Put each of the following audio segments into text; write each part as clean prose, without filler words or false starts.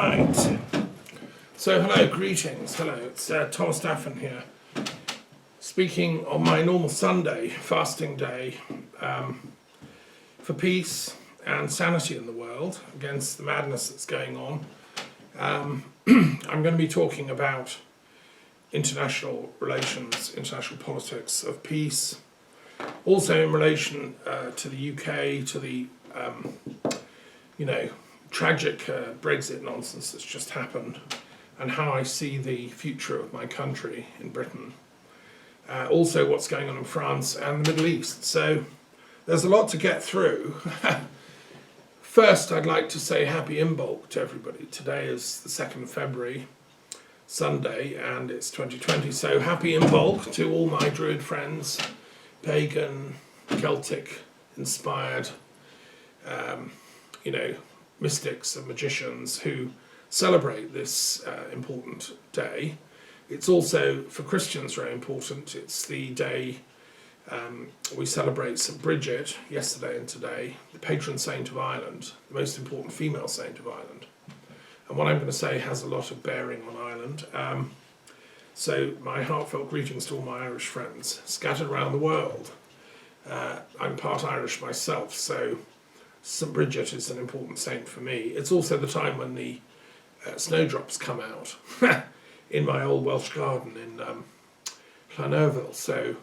Right. So hello, greetings. Hello, it's Thomas Daffern here, speaking on my normal Sunday fasting day for peace and sanity in the world against the madness that's going on. I'm going to be talking about international relations, international politics of peace, also in relation to the UK, to the tragic Brexit nonsense that's just happened, and how I see the future of my country in Britain. Also what's going on in France and the Middle East. So there's a lot to get through. First, I'd like to say happy Imbolc to everybody. Today is the 2nd of February, Sunday, and it's 2020. So happy Imbolc to all my Druid friends, pagan, Celtic inspired, mystics and magicians who celebrate this important day. It's also, for Christians, very important. It's the day we celebrate St. Bridget, yesterday and today, the patron saint of Ireland, the most important female saint of Ireland. And what I'm going to say has a lot of bearing on Ireland. So my heartfelt greetings to all my Irish friends scattered around the world. I'm part Irish myself, so St. Bridget is an important saint for me. It's also the time when the snowdrops come out in my old Welsh garden in Llanerville. So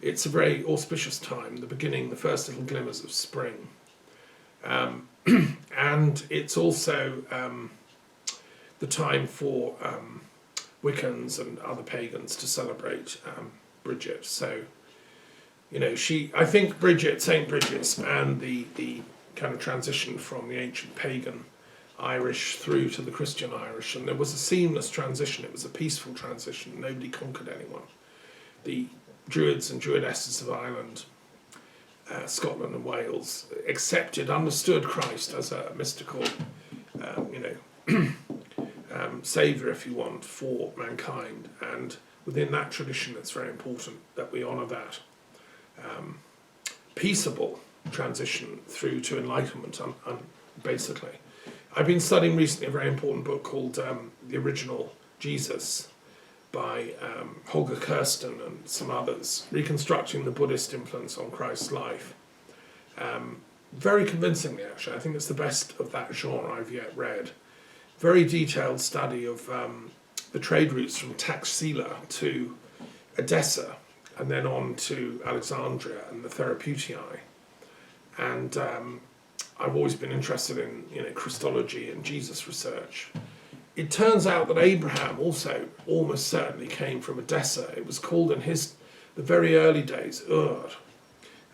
it's a very auspicious time, the beginning, the first little glimmers of spring. And it's also the time for Wiccans and other pagans to celebrate Bridget. So, I think Bridget, St. Bridget, spanned the kind of transition from the ancient pagan Irish through to the Christian Irish, and there was a seamless transition. It was a peaceful transition. Nobody conquered anyone. The Druids and Druidesses of Ireland, Scotland and Wales accepted, understood Christ as a mystical, saviour, if you want, for mankind. And within that tradition, it's very important that we honour that peaceable transition through to enlightenment, basically. I've been studying recently a very important book called The Original Jesus by Holger Kirsten and some others, reconstructing the Buddhist influence on Christ's life. Very convincingly, actually. I think it's the best of that genre I've yet read. Very detailed study of the trade routes from Taxila to Edessa, and then on to Alexandria and the Therapeutae. And I've always been interested in Christology and Jesus research. It turns out that Abraham also almost certainly came from Edessa. It was called in the very early days Ur,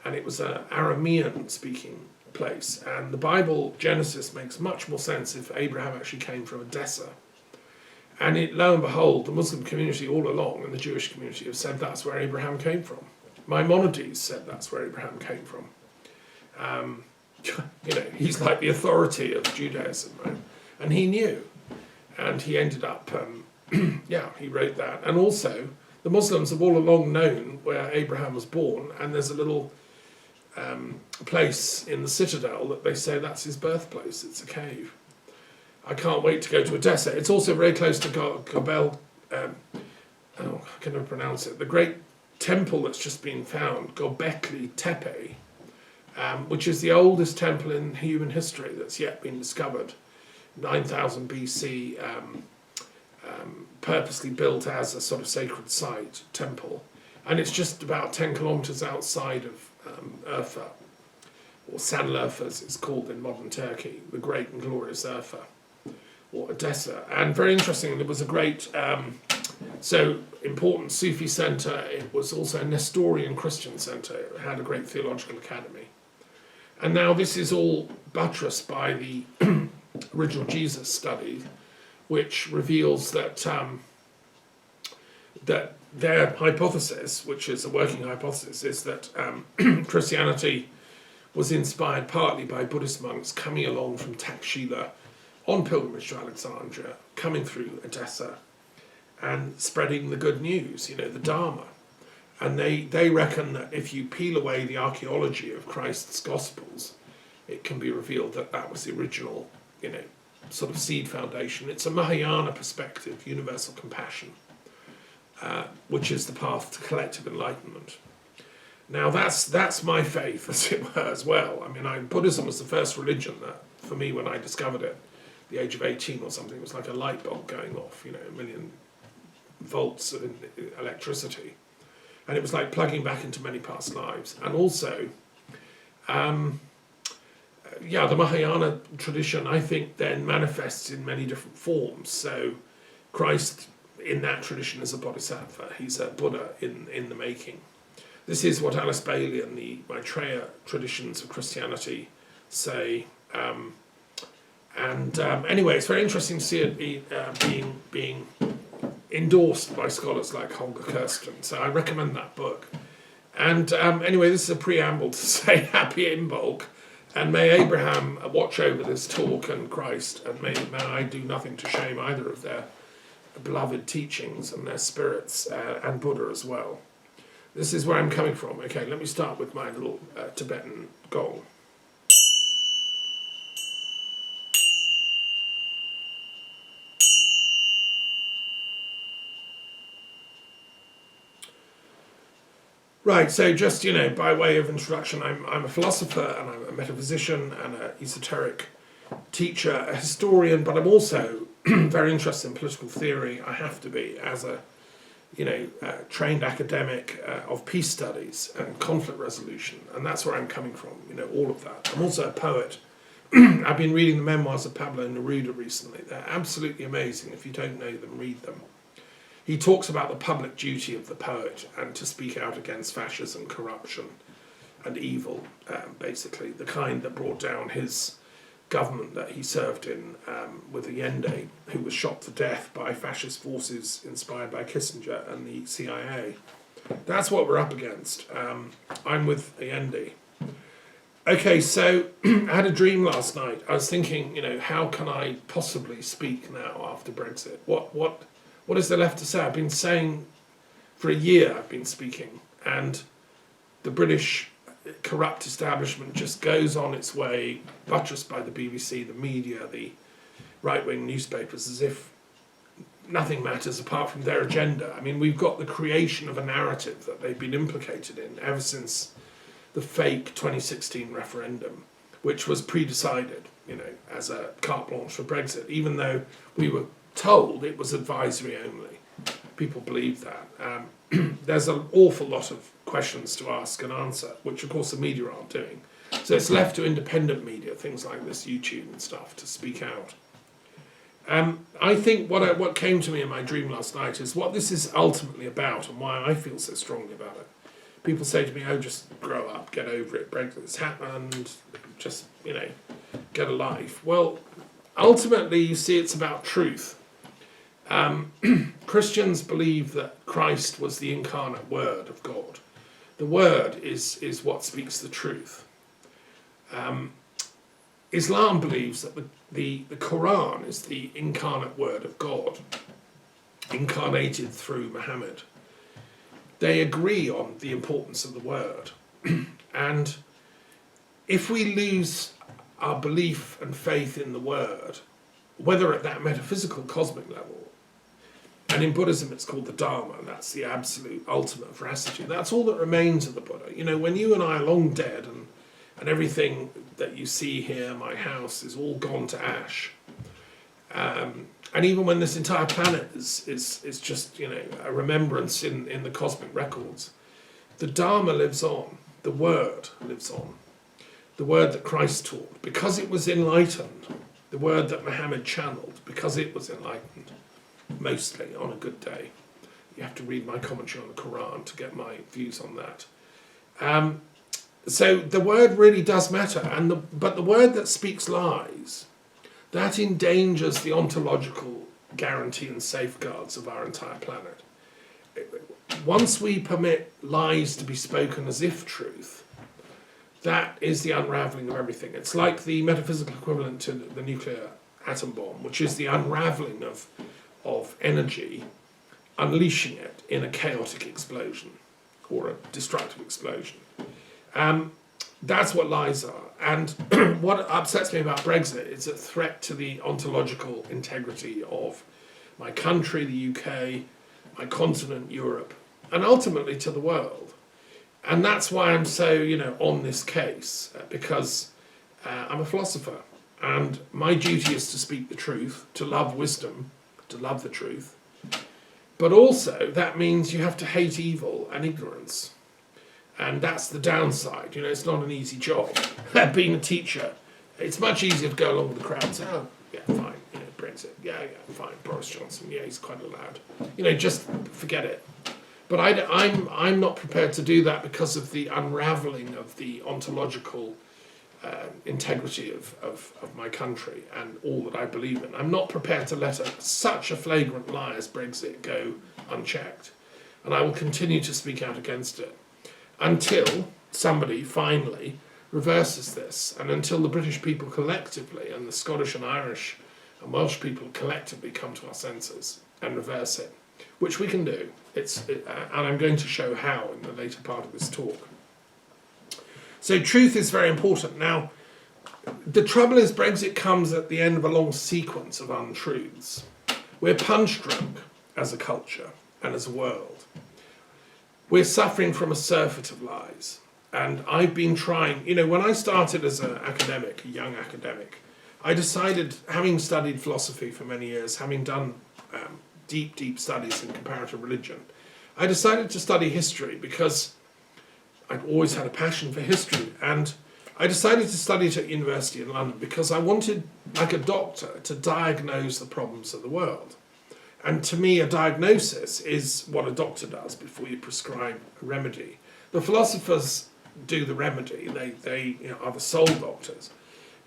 and it was an Aramean speaking place. And the Bible, Genesis, makes much more sense if Abraham actually came from Edessa. And lo and behold, the Muslim community all along and the Jewish community have said that's where Abraham came from. Maimonides said that's where Abraham came from. He's like the authority of Judaism, right? And he knew. And he ended up, he wrote that. And also, the Muslims have all along known where Abraham was born, and there's a little place in the citadel that they say that's his birthplace. It's a cave. I can't wait to go to Edessa. It's also very close to Gobel, I can never pronounce it, the great temple that's just been found, Göbekli Tepe, which is the oldest temple in human history that's yet been discovered. 9000 BC, purposely built as a sort of sacred site temple. And it's just about 10 kilometres outside of Urfa, or Sanlurfa as it's called in modern Turkey, the great and glorious Urfa, or Edessa. And very interesting, there was a great, important Sufi centre. It was also a Nestorian Christian centre. It had a great theological academy. And now this is all buttressed by the Original Jesus study, which reveals that that their hypothesis, which is a working hypothesis, is that Christianity was inspired partly by Buddhist monks coming along from Taxila on pilgrimage to Alexandria, coming through Edessa and spreading the good news, the Dharma. And they reckon that if you peel away the archaeology of Christ's Gospels, it can be revealed that that was the original, sort of seed foundation. It's a Mahayana perspective, universal compassion, which is the path to collective enlightenment. Now that's my faith, as it were, as well. I mean, Buddhism was the first religion that, for me, when I discovered it, at the age of 18 or something, it was like a light bulb going off, a million volts of electricity. And it was like plugging back into many past lives. And also, the Mahayana tradition, I think, then manifests in many different forms. So Christ, in that tradition, is a bodhisattva. He's a Buddha in the making. This is what Alice Bailey and the Maitreya traditions of Christianity say. Anyway, it's very interesting to see it being endorsed by scholars like Holger Kirsten. So I recommend that book. And anyway, this is a preamble to say happy Imbolc, and may Abraham watch over this talk and Christ, and may I do nothing to shame either of their beloved teachings and their spirits, and Buddha as well. This is where I'm coming from. Okay, let me start with my little Tibetan gong. Right, so just, by way of introduction, I'm a philosopher and I'm a metaphysician and an esoteric teacher, a historian, but I'm also very interested in political theory. I have to be, as a trained academic of peace studies and conflict resolution, and that's where I'm coming from, all of that. I'm also a poet. I've been reading the memoirs of Pablo Neruda recently. They're absolutely amazing. If you don't know them, read them. He talks about the public duty of the poet and to speak out against fascism, corruption and evil, basically, the kind that brought down his government that he served in with Allende, who was shot to death by fascist forces inspired by Kissinger and the CIA. That's what we're up against. I'm with Allende. Okay, so I had a dream last night. I was thinking, how can I possibly speak now after Brexit? What is there left to say? I've been saying for a year, I've been speaking, and the British corrupt establishment just goes on its way, buttressed by the BBC, the media, the right-wing newspapers, as if nothing matters apart from their agenda. I mean, we've got the creation of a narrative that they've been implicated in ever since the fake 2016 referendum, which was pre-decided, as a carte blanche for Brexit, even though we were told it was advisory only. People believe that. There's an awful lot of questions to ask and answer, which of course the media aren't doing. So it's left to independent media, things like this, YouTube and stuff, to speak out. I think what came to me in my dream last night is what this is ultimately about and why I feel so strongly about it. People say to me, just grow up, get over it, Brexit's happened, just, get a life. Well, ultimately, you see, it's about truth. Christians believe that Christ was the incarnate Word of God. The Word is what speaks the truth. Islam believes that the Quran is the incarnate Word of God, incarnated through Muhammad. They agree on the importance of the Word. And if we lose our belief and faith in the Word, whether at that metaphysical cosmic level, and in Buddhism it's called the Dharma, that's the absolute ultimate veracity, that's all that remains of the Buddha. When you and I are long dead and everything that you see here, my house, is all gone to ash, and even when this entire planet is just a remembrance in the cosmic records, the Dharma lives on, the Word lives on, the Word that Christ taught, because it was enlightened, the Word that Muhammad channeled, because it was enlightened, mostly on a good day. You have to read my commentary on the Quran to get my views on that. So the Word really does matter, but the Word that speaks lies, that endangers the ontological guarantee and safeguards of our entire planet. Once we permit lies to be spoken as if truth, that is the unravelling of everything. It's like the metaphysical equivalent to the nuclear atom bomb, which is the unravelling of energy, unleashing it in a chaotic explosion or a destructive explosion. That's what lies are. And what upsets me about Brexit is a threat to the ontological integrity of my country, the UK, my continent, Europe, and ultimately to the world. And that's why I'm so, on this case, because I'm a philosopher. And my duty is to speak the truth, to love wisdom, to love the truth. But also, that means you have to hate evil and ignorance. And that's the downside. It's not an easy job. Being a teacher, it's much easier to go along with the crowd and say, oh, yeah, fine, Brexit, yeah, fine, Boris Johnson, yeah, he's quite allowed. Just forget it. But I'm not prepared to do that because of the unravelling of the ontological integrity of my country and all that I believe in. I'm not prepared to let such a flagrant lie as Brexit go unchecked. And I will continue to speak out against it until somebody finally reverses this, and until the British people collectively and the Scottish and Irish and Welsh people collectively come to our senses and reverse it, which we can do. And I'm going to show how in the later part of this talk. So truth is very important. Now, the trouble is Brexit comes at the end of a long sequence of untruths. We're punch drunk as a culture and as a world. We're suffering from a surfeit of lies. And I've been trying, when I started as an academic, a young academic, I decided, having studied philosophy for many years, having done deep studies in comparative religion, I decided to study history because I'd always had a passion for history. And I decided to study it at university in London because I wanted, like a doctor, to diagnose the problems of the world. And to me, a diagnosis is what a doctor does before you prescribe a remedy. The philosophers do the remedy; they are the sole doctors.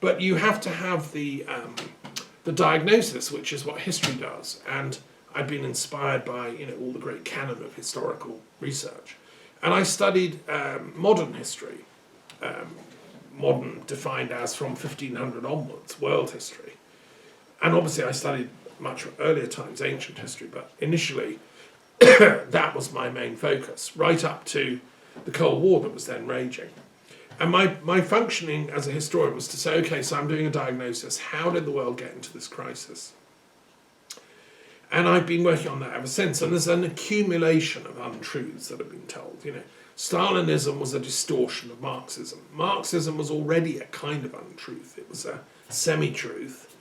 But you have to have the diagnosis, which is what history does. And I've been inspired by all the great canon of historical research, and I studied modern history, modern defined as from 1500 onwards, world history, and obviously I studied much earlier times, ancient history, but initially that was my main focus, right up to the Cold War that was then raging. And my functioning as a historian was to say, okay, so I'm doing a diagnosis. How did the world get into this crisis? And I've been working on that ever since. And there's an accumulation of untruths that have been told. Stalinism was a distortion of Marxism. Marxism was already a kind of untruth. It was a semi-truth.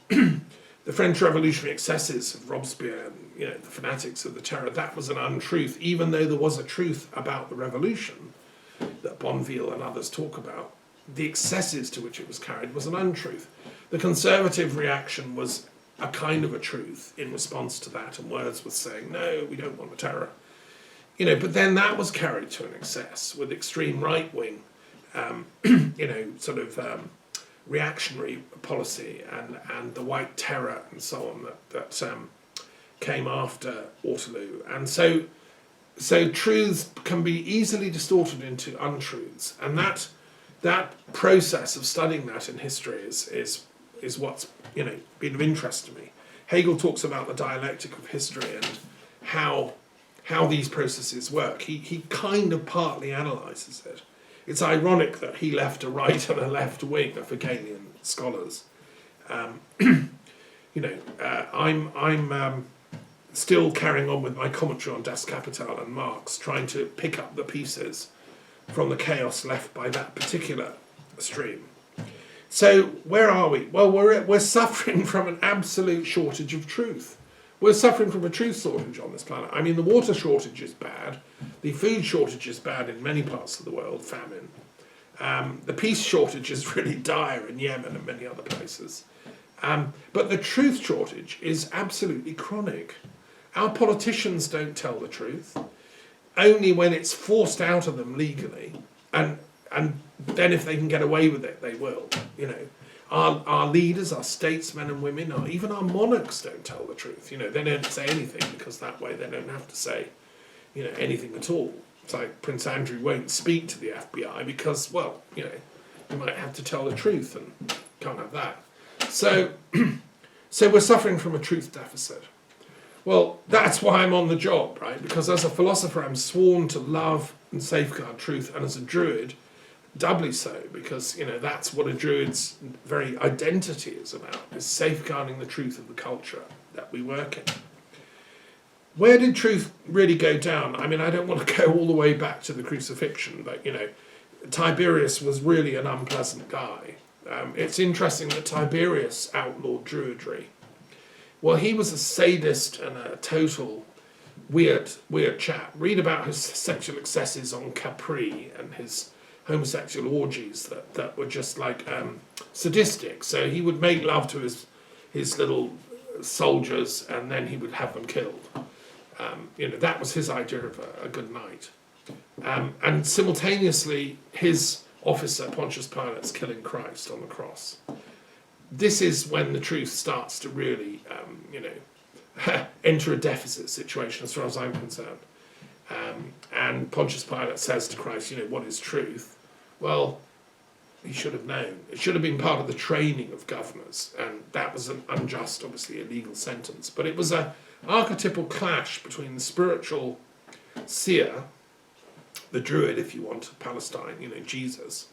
The French revolutionary excesses of Robespierre and the fanatics of the terror, that was an untruth, even though there was a truth about the revolution that Bonneville and others talk about. The excesses to which it was carried was an untruth. The conservative reaction was a kind of a truth in response to that, and Wordsworth saying, no, we don't want the terror. But then that was carried to an excess with extreme right-wing, reactionary policy and the white terror and so on that came after Waterloo. And so truths can be easily distorted into untruths, and that process of studying that in history is what's been of interest to me. Hegel talks about the dialectic of history and how these processes work. He kind of partly analyses it. It's ironic that he left a right and a left wing of Hegelian scholars. I'm still carrying on with my commentary on Das Kapital and Marx, trying to pick up the pieces from the chaos left by that particular stream. So where are we? Well, we're suffering from an absolute shortage of truth. We're suffering from a truth shortage on this planet. I mean, the water shortage is bad. The food shortage is bad in many parts of the world, famine. The peace shortage is really dire in Yemen and many other places. But the truth shortage is absolutely chronic. Our politicians don't tell the truth, only when it's forced out of them legally, and then if they can get away with it, they will. Our leaders, our statesmen and women, or even our monarchs don't tell the truth. They don't say anything because that way they don't have to say, anything at all. It's like Prince Andrew won't speak to the FBI because, well, you might have to tell the truth and can't have that. So we're suffering from a truth deficit. Well, that's why I'm on the job, right? Because as a philosopher, I'm sworn to love and safeguard truth, and as a druid, doubly so because that's what a Druid's very identity is about: is safeguarding the truth of the culture that we work in. Where did truth really go down? I mean, I don't want to go all the way back to the crucifixion, but Tiberius was really an unpleasant guy. It's interesting that Tiberius outlawed Druidry. Well, he was a sadist and a total weird chap. Read about his sexual excesses on Capri and his homosexual orgies that were just like sadistic. So he would make love to his little soldiers and then he would have them killed. That was his idea of a good night. And simultaneously, his officer, Pontius Pilate's killing Christ on the cross. This is when the truth starts to really, enter a deficit situation, as far as I'm concerned. And Pontius Pilate says to Christ, what is truth? Well, he should have known. It should have been part of the training of governors, and that was an unjust, obviously illegal sentence. But it was an archetypal clash between the spiritual seer, the Druid, if you want, of Palestine, Jesus,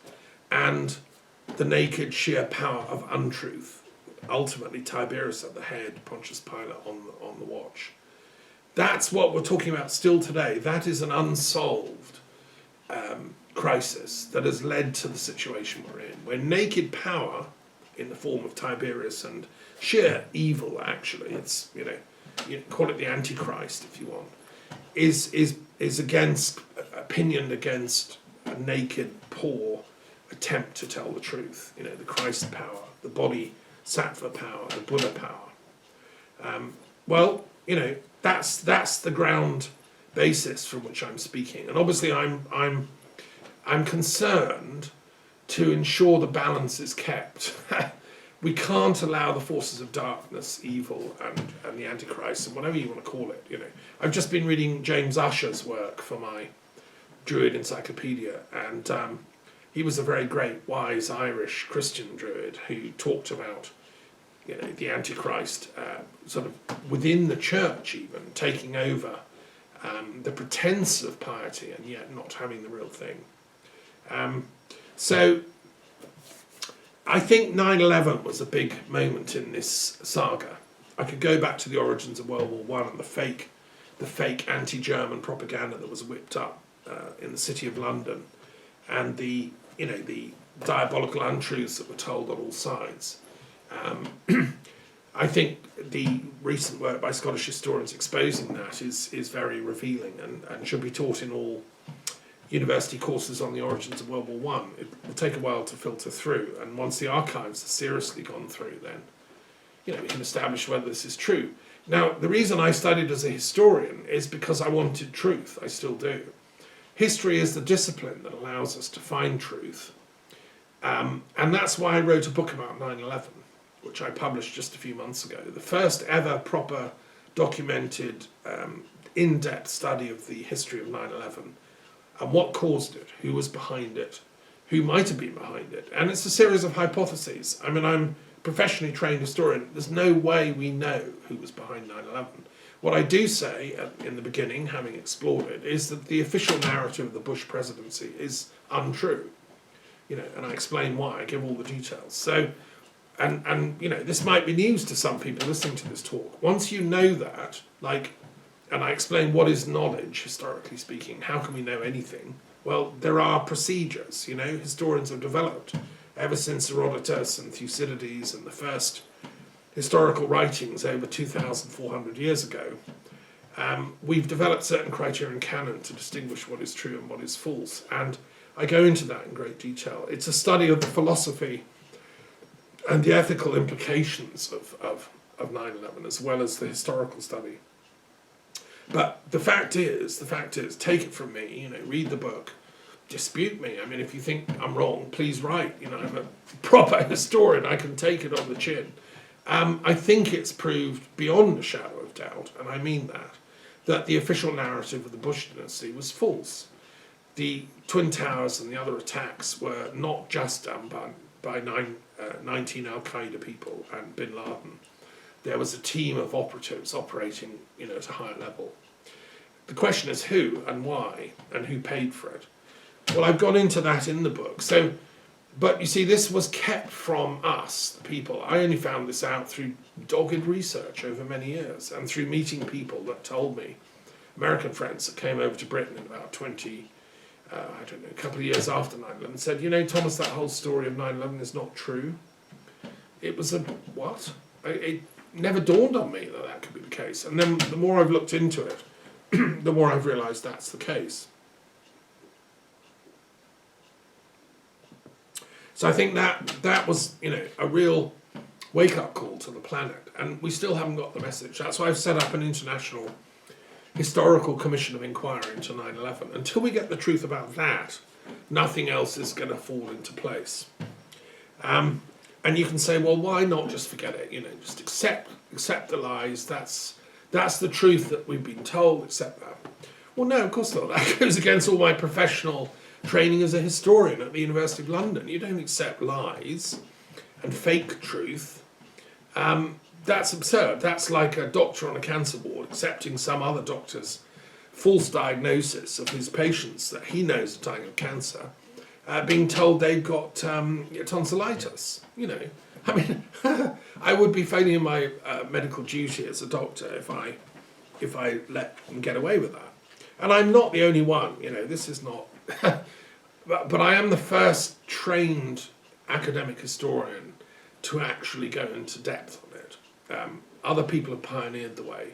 and the naked sheer power of untruth. Ultimately, Tiberius at the head, Pontius Pilate on the watch. That's what we're talking about still today. That is an unsolved crisis that has led to the situation we're in, where naked power, in the form of Tiberius and sheer evil, actually, it's you call it the Antichrist if you want, is against opinion against a naked, poor attempt to tell the truth. The Christ power, the Bodhisattva power, the Buddha power. That's the ground basis from which I'm speaking, and obviously I'm concerned to ensure the balance is kept. We can't allow the forces of darkness, evil, and the Antichrist, and whatever you want to call it. I've just been reading James Ussher's work for my Druid encyclopedia, and he was a very great, wise Irish Christian Druid who talked about the Antichrist sort of within the church, even taking over the pretense of piety and yet not having the real thing. So I think 9/11 was a big moment in this saga. I could go back to the origins of World War I and the fake anti-German propaganda that was whipped up in the city of London, and the diabolical untruths that were told on all sides. I think the recent work by Scottish historians exposing that is very revealing and should be taught in all university courses on the origins of World War I. It will take a while to filter through, and once the archives are seriously gone through, then we can establish whether this is true. Now, the reason I studied as a historian is because I wanted truth. I still do. History is the discipline that allows us to find truth, and that's why I wrote a book about 9/11, which I published just a few months ago. The first ever proper documented, in-depth study of the history of 9/11 and what caused it, who was behind it, who might have been behind it. And it's a series of hypotheses. I mean, I'm a professionally trained historian. There's no way we know who was behind 9/11. What I do say in the beginning, having explored it, is that the official narrative of the Bush presidency is untrue. And I explain why. I give all the details. So, and this might be news to some people listening to this talk. Once you know that, and I explain what is knowledge, historically speaking, how can we know anything? Well, there are procedures, historians have developed ever since Herodotus and Thucydides and the first historical writings over 2,400 years ago. We've developed certain criteria in canon to distinguish what is true and what is false, and I go into that in great detail. It's a study of the philosophy and the ethical implications of 9/11, as well as the historical study. But the fact is, take it from me, read the book, dispute me. I mean, if you think I'm wrong, please write. I'm a proper historian, I can take it on the chin. I think it's proved beyond a shadow of doubt, and I mean that the official narrative of the Bush dynasty was false. The Twin Towers and the other attacks were not just done by 19 Al-Qaeda people and bin Laden. There was a team of operatives operating, at a higher level. The question is who and why and who paid for it. Well, I've gone into that in the book. So, but you see, this was kept from us, the people. I only found this out through dogged research over many years and through meeting people that told me, American friends that came over to Britain in about a couple of years after 9/11, and said, Thomas, that whole story of 9/11 is not true. It was what? It never dawned on me that could be the case. And then the more I've looked into it, the more I've realised that's the case. So I think that was, a real wake-up call to the planet, and we still haven't got the message. That's why I've set up an international historical commission of inquiry into 9/11. Until we get the truth about that, nothing else is going to fall into place. And you can say, well, why not just forget it? Just accept the lies. That's the truth that we've been told. Accept that. Well, no, of course not. That goes against all my professional training as a historian at the University of London. You don't accept lies and fake truth. That's absurd. That's like a doctor on a cancer ward accepting some other doctor's false diagnosis of his patients that he knows are dying of cancer, being told they've got tonsillitis. I mean, I would be failing in my medical duty as a doctor if I let them get away with that. And I'm not the only one. This is not. But I am the first trained academic historian to actually go into depth on it. Other people have pioneered the way,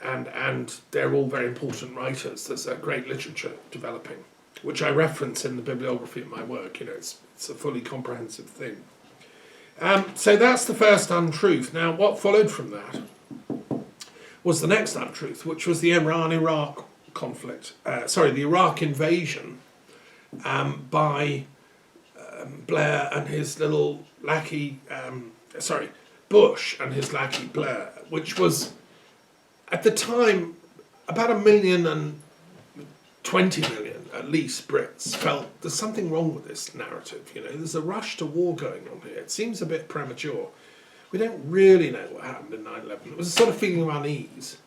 and they're all very important writers. There's a great literature developing, which I reference in the bibliography of my work. It's a fully comprehensive thing. So that's the first untruth. Now, what followed from that was the next untruth, which was the Iran-Iraq conflict. The Iraq invasion by Blair and his little lackey, Bush and his lackey Blair, which was, at the time, about 1,020 million, at least, Brits felt there's something wrong with this narrative. There's a rush to war going on here. It seems a bit premature. We don't really know what happened in 9/11. It was a sort of feeling of unease.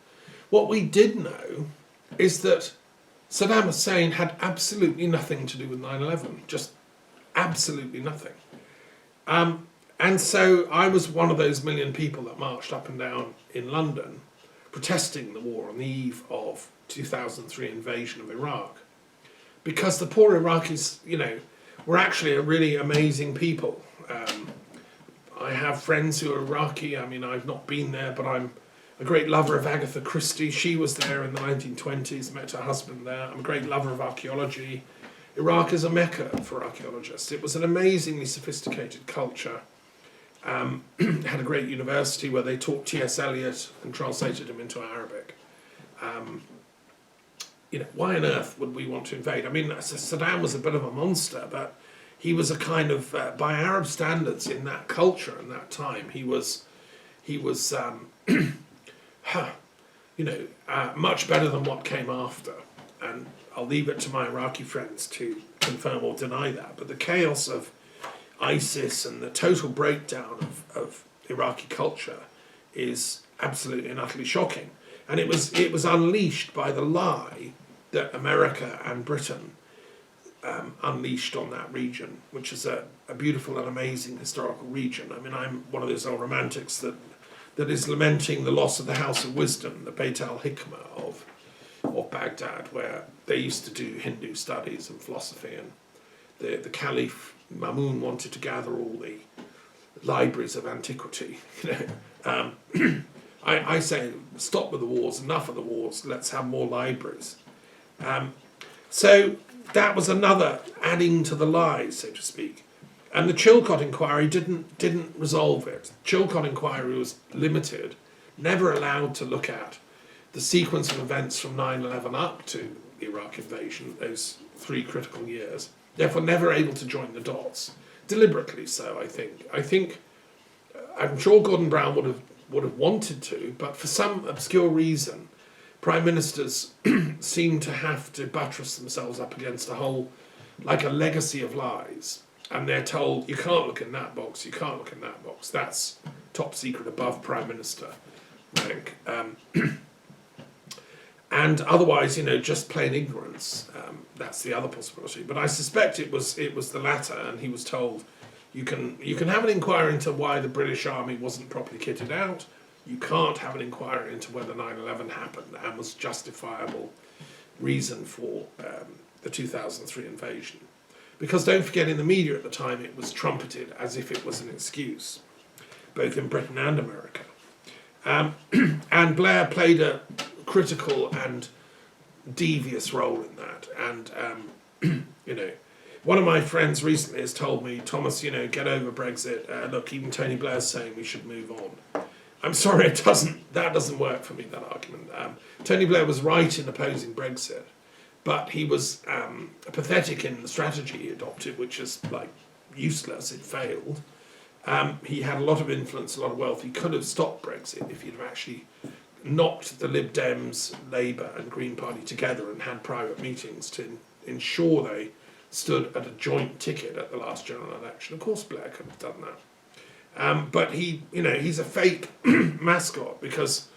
What we did know is that Saddam Hussein had absolutely nothing to do with 9/11, just absolutely nothing. And so I was one of those million people that marched up and down in London protesting the war on the eve of 2003 invasion of Iraq, because the poor Iraqis, were actually a really amazing people. I have friends who are Iraqi. I mean, I've not been there, but I'm a great lover of Agatha Christie. She was there in the 1920s, met her husband there. I'm a great lover of archaeology. Iraq is a mecca for archaeologists. It was an amazingly sophisticated culture. Had a great university where they taught T.S. Eliot and translated him into Arabic. Why on earth would we want to invade? I mean, Saddam was a bit of a monster, but he was a kind of, by Arab standards in that culture and that time, he was much better than what came after. And I'll leave it to my Iraqi friends to confirm or deny that. But the chaos of ISIS and the total breakdown of Iraqi culture is absolutely and utterly shocking. And it was unleashed by the lie that America and Britain unleashed on that region, which is a beautiful and amazing historical region. I mean, I'm one of those old romantics that is lamenting the loss of the House of Wisdom, the Beit al-Hikmah of Baghdad, where they used to do Hindu studies and philosophy, and the Caliph Mamun wanted to gather all the libraries of antiquity. I say, stop with the wars, enough of the wars, let's have more libraries. So that was another adding to the lies, so to speak. And the Chilcot inquiry didn't resolve it. Chilcot inquiry was limited, never allowed to look at the sequence of events from 9/11 up to the Iraq invasion, those 3 critical years. Therefore, never able to join the dots. Deliberately so, I think. I'm sure Gordon Brown would have wanted to, but for some obscure reason, prime ministers seem to have to buttress themselves up against a legacy of lies. And they're told, you can't look in that box, you can't look in that box. That's top secret above prime minister rank. and otherwise, just plain ignorance. That's the other possibility. But I suspect it was the latter, and he was told, you can have an inquiry into why the British Army wasn't properly kitted out. You can't have an inquiry into whether 9/11 happened and was justifiable reason for the 2003 invasion. Because don't forget, in the media at the time, it was trumpeted as if it was an excuse, both in Britain and America. And Blair played a critical and devious role in that. And, one of my friends recently has told me, Thomas, get over Brexit. Look, even Tony Blair's saying we should move on. I'm sorry, that doesn't work for me, that argument. Tony Blair was right in opposing Brexit, but he was pathetic in the strategy he adopted, which is useless. It failed. He had a lot of influence, a lot of wealth. He could have stopped Brexit if he'd have actually knocked the Lib Dems, Labour and Green Party together and had private meetings to ensure they stood at a joint ticket at the last general election. Of course Blair could have done that. But he's a fake mascot because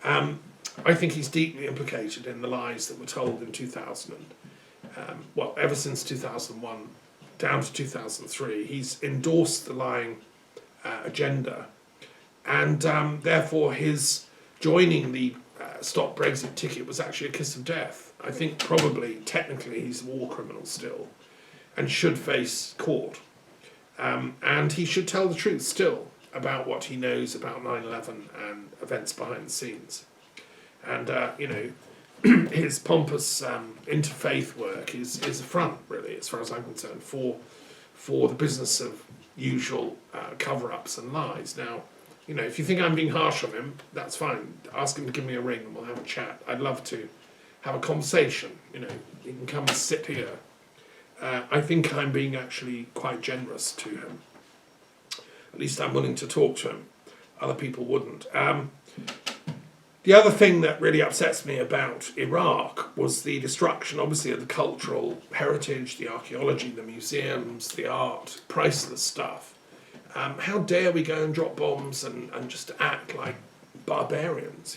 I think he's deeply implicated in the lies that were told in 2000. Ever since 2001 down to 2003, he's endorsed the lying agenda, and therefore his joining the Stop Brexit ticket was actually a kiss of death. I think probably, technically, he's a war criminal still, and should face court. And he should tell the truth still about what he knows about 9/11 and events behind the scenes. And, his pompous interfaith work is a front, really, as far as I'm concerned, for the business of usual cover-ups and lies. Now, if you think I'm being harsh on him, that's fine. Ask him to give me a ring and we'll have a chat. I'd love to have a conversation. He can come and sit here. I think I'm being actually quite generous to him. At least I'm willing to talk to him. Other people wouldn't. The other thing that really upsets me about Iraq was the destruction, obviously, of the cultural heritage, the archaeology, the museums, the art, priceless stuff. How dare we go and drop bombs and just act like barbarians,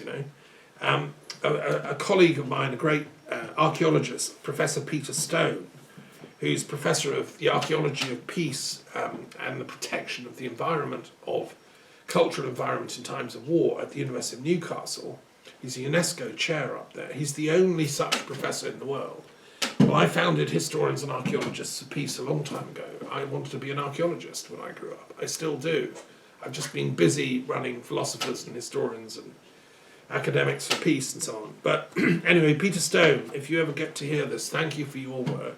A colleague of mine, a great archaeologist, Professor Peter Stone, who's professor of the archaeology of peace and the protection of the environment, of cultural environment in times of war at the University of Newcastle. He's a UNESCO chair up there. He's the only such professor in the world. Well, I founded Historians and Archaeologists of Peace a long time ago. I wanted to be an archaeologist when I grew up. I still do. I've just been busy running philosophers and historians and academics for peace and so on. But anyway, Peter Stone, if you ever get to hear this, thank you for your work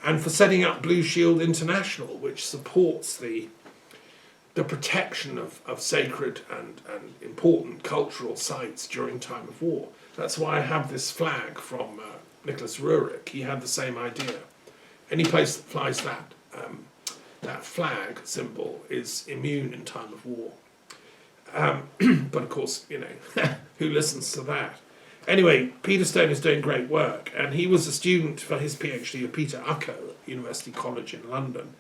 and for setting up Blue Shield International, which supports the protection of sacred and important cultural sites during time of war. That's why I have this flag from Nicholas Rurik. He had the same idea. Any place that flies that flag symbol is immune in time of war. But of course, who listens to that? Anyway, Peter Stone is doing great work, and he was a student for his PhD of Peter Ucko at University College in London,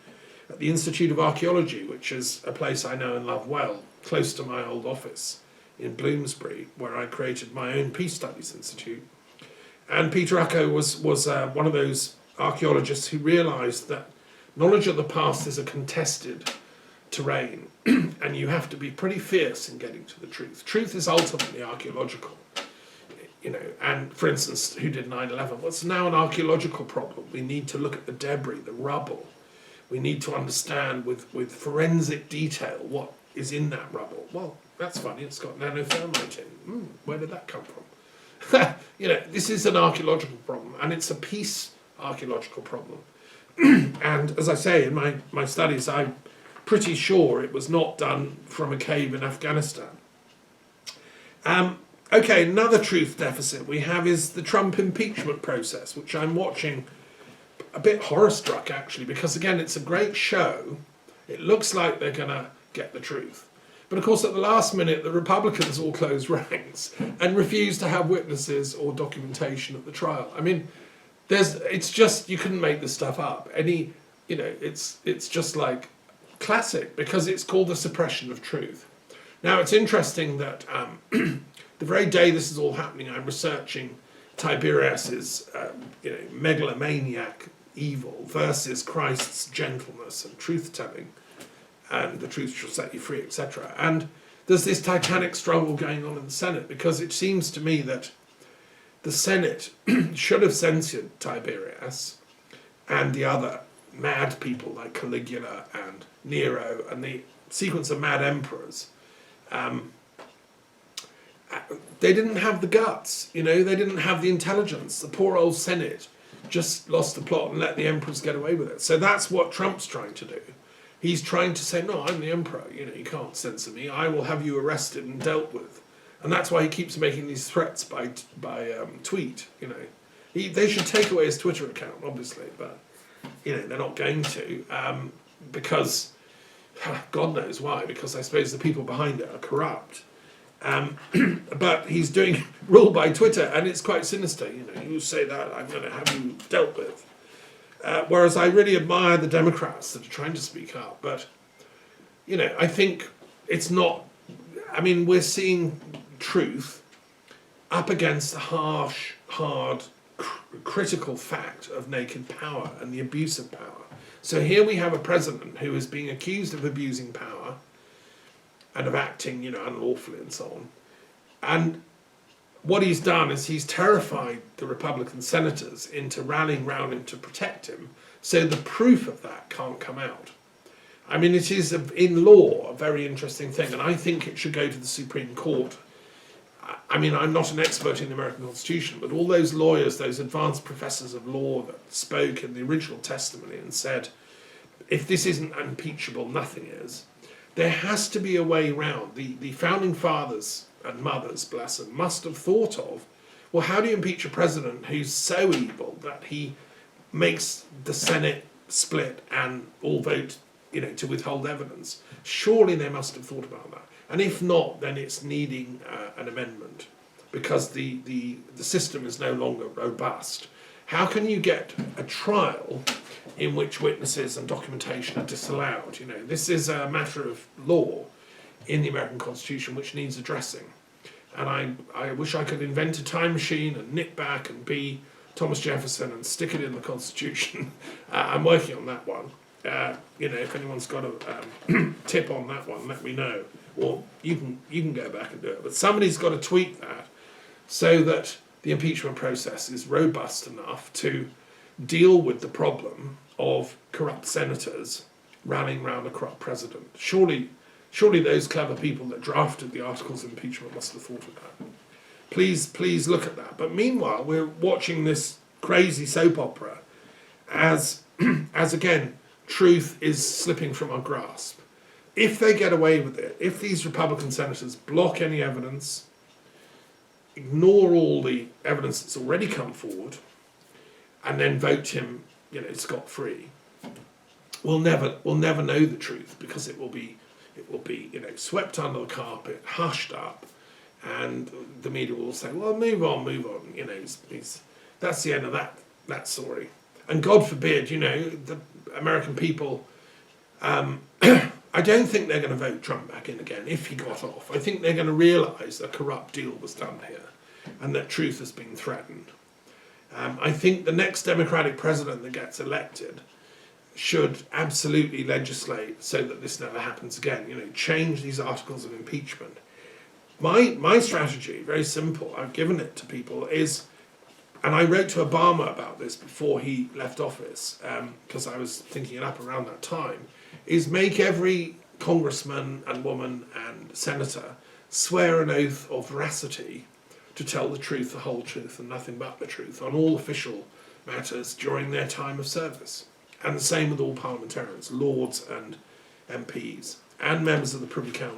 at the Institute of Archaeology, which is a place I know and love well, close to my old office in Bloomsbury, where I created my own Peace Studies Institute. And Peter Ucko was one of those archaeologists who realised that knowledge of the past is a contested terrain, and you have to be pretty fierce in getting to the truth. Truth is ultimately archaeological. And for instance, who did 9/11? Well, it's now an archaeological problem. We need to look at the debris, the rubble. We need to understand with forensic detail what is in that rubble. Well, that's funny, it's got nanothermite in. Where did that come from? This is an archaeological problem, and it's a peace archaeological problem. And as I say, in my studies, I'm pretty sure it was not done from a cave in Afghanistan. Okay, another truth deficit we have is the Trump impeachment process, which I'm watching a bit horror-struck, actually, because, again, it's a great show. It looks like they're going to get the truth. But, of course, at the last minute, the Republicans all closed ranks and refused to have witnesses or documentation at the trial. I mean, it's just, you couldn't make this stuff up. It's just like classic, because it's called the suppression of truth. Now, it's interesting that the very day this is all happening, I'm researching Tiberius's megalomaniac evil versus Christ's gentleness and truth-telling, and the truth shall set you free, etc. And there's this titanic struggle going on in the Senate, because it seems to me that the Senate should have censored Tiberius and the other mad people like Caligula and Nero and the sequence of mad emperors. They didn't have the guts, they didn't have the intelligence. The poor old Senate just lost the plot and let the emperors get away with it. So that's what Trump's trying to do. He's trying to say, no, I'm the emperor, you can't censor me. I will have you arrested and dealt with. And that's why he keeps making these threats by tweet, They should take away his Twitter account, obviously, but, they're not going to, because, God knows why, because I suppose the people behind it are corrupt. But he's doing rule by Twitter, and it's quite sinister. You say that, I'm going to have you dealt with. Whereas I really admire the Democrats that are trying to speak up. But, I think it's not. We're seeing truth up against the harsh, hard, critical fact of naked power and the abuse of power. So here we have a president who is being accused of abusing power and of acting, unlawfully and so on. And what he's done is he's terrified the Republican senators into rallying round him to protect him, so the proof of that can't come out. It is, in law, a very interesting thing, and I think it should go to the Supreme Court. I'm not an expert in the American Constitution, but all those lawyers, those advanced professors of law that spoke in the original testimony and said, if this isn't impeachable, nothing is. There has to be a way round. The founding fathers and mothers, bless them, must have thought of, well, how do you impeach a president who's so evil that he makes the Senate split and all vote, to withhold evidence? Surely they must have thought about that. And if not, then it's needing an amendment, because the system is no longer robust. How can you get a trial in which witnesses and documentation are disallowed? This is a matter of law in the American Constitution which needs addressing. And I wish I could invent a time machine and nip back and be Thomas Jefferson and stick it in the Constitution. I'm working on that one. If anyone's got a tip on that one, let me know. Or you can go back and do it. But somebody's got to tweak that so that the impeachment process is robust enough to deal with the problem of corrupt senators rallying around a corrupt president. Surely those clever people that drafted the articles of impeachment must have thought of that. Please look at that. But meanwhile, we're watching this crazy soap opera as again, truth is slipping from our grasp. If they get away with it, if these Republican senators block any evidence, ignore all the evidence that's already come forward, and then vote him, scot-free, we'll never know the truth, because it will be swept under the carpet, hushed up, and the media will say, well, move on. That's the end of that story. And God forbid, the American people, I don't think they're going to vote Trump back in again if he got off. I think they're going to realise a corrupt deal was done here and that truth has been threatened. I think the next Democratic president that gets elected should absolutely legislate so that this never happens again. Change these articles of impeachment. My strategy, very simple, I've given it to people, is, and I wrote to Obama about this before he left office, because I was thinking it up around that time, is make every congressman and woman and senator swear an oath of veracity to tell the truth, the whole truth, and nothing but the truth on all official matters during their time of service. And the same with all parliamentarians, lords and MPs, and members of the Privy Council.